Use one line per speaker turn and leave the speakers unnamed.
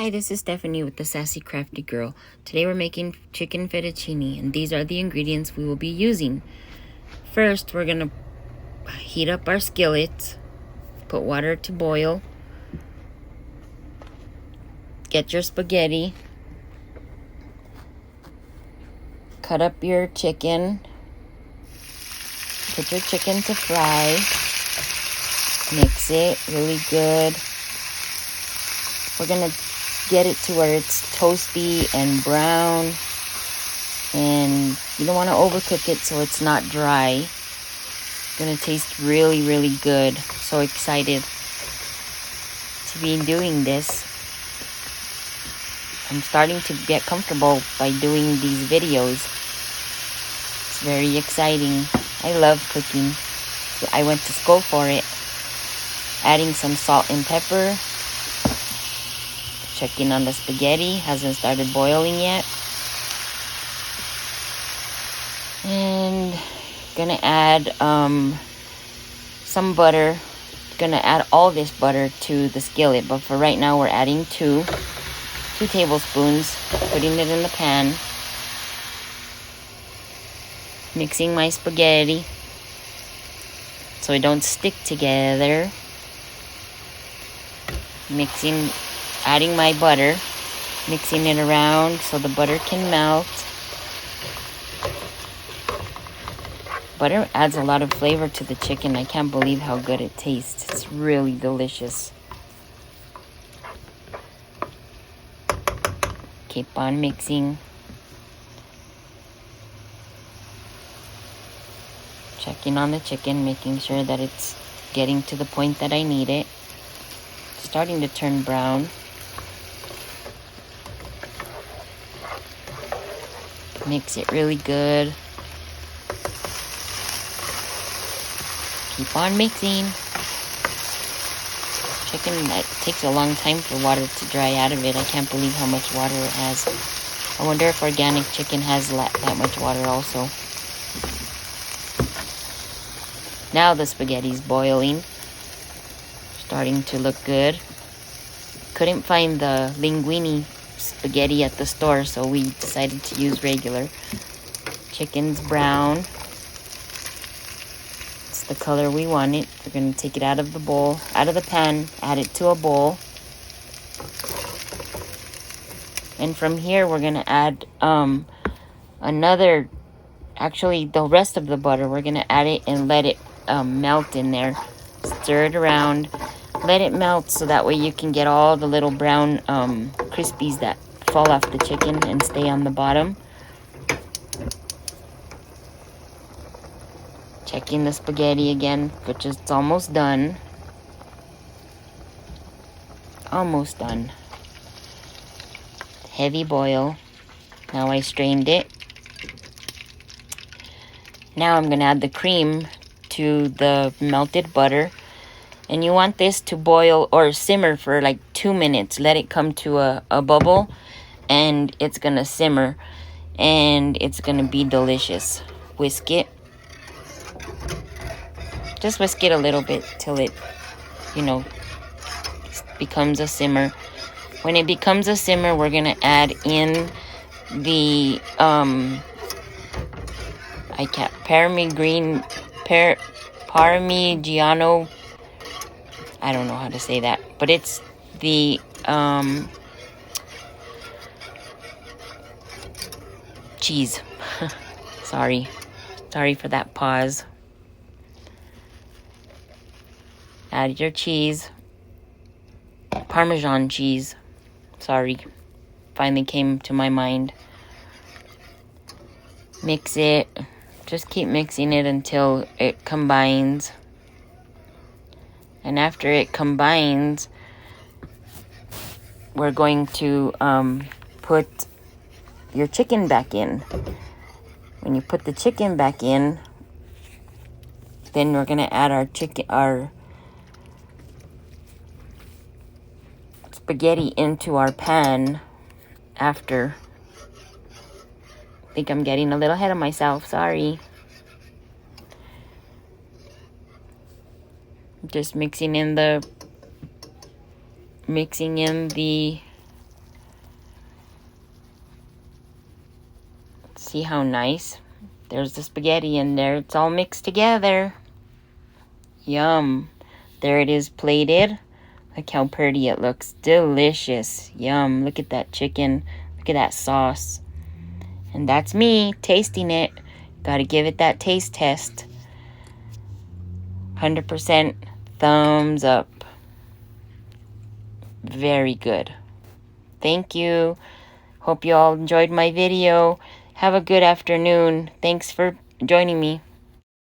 Hi, this is Stephanie with the Sassy Crafty Girl. Today we're making chicken fettuccine, and these are the ingredients we will be using. First, we're going to heat up our skillet, put water to boil, get your spaghetti, cut up your chicken, put your chicken to fry, mix it really good. We're going to get it to where it's toasty and brown, and you don't want to overcook it so it's not dry. It's gonna taste really, really good. So excited to be doing this. I'm starting to get comfortable by doing these videos. It's very exciting. I love cooking. I went to school for it. Adding some salt and pepper. Checking on the spaghetti, hasn't started boiling yet. And gonna add some butter. Gonna add all this butter to the skillet, but for right now we're adding two tablespoons, putting it in the pan. Mixing my spaghetti so it don't stick together. Adding my butter, mixing it around so the butter can melt. Butter adds a lot of flavor to the chicken. I can't believe how good it tastes. It's really delicious. Keep on mixing. Checking on the chicken, making sure that it's getting to the point that I need it. Starting to turn brown. Mix it really good. Keep on mixing. Chicken, that takes a long time for water to dry out of it. I can't believe how much water it has. I wonder if organic chicken has that much water also. Now the spaghetti's boiling. Starting to look good. Couldn't find the linguine spaghetti at the store, so we decided to use regular. Chicken's brown. It's the color we want it. We're going to take it out of the pan, add it to a bowl. And from here we're going to add the rest of the butter. We're going to add it and let it melt in there. Stir it around. Let it melt so that way you can get all the little brown crispies that fall off the chicken and stay on the bottom. Checking the spaghetti again, which is almost done. Almost done. Heavy boil. Now I strained it. Now I'm going to add the cream to the melted butter. And you want this to boil or simmer for like 2 minutes. Let it come to a bubble, and it's going to simmer. And it's going to be delicious. Whisk it. Just whisk it a little bit till it, becomes a simmer. When it becomes a simmer, we're going to add in the Parmigiano. I don't know how to say that, but it's the cheese. Sorry for that pause. Add your cheese. Parmesan cheese. Sorry. Finally came to my mind. Mix it. Just keep mixing it until it combines. And after it combines, we're going to put your chicken back in. When you put the chicken back in, then we're going to add our spaghetti into our pan after. I think I'm getting a little ahead of myself. Sorry. Just mixing in the See how nice? There's the spaghetti in there. It's all mixed together. Yum. There it is plated. Look how pretty it looks. Delicious. Yum. Look at that chicken. Look at that sauce. And that's me tasting it. Gotta give it that taste test. 100% thumbs up. Very good. Thank you. Hope you all enjoyed my video. Have a good afternoon. Thanks for joining me.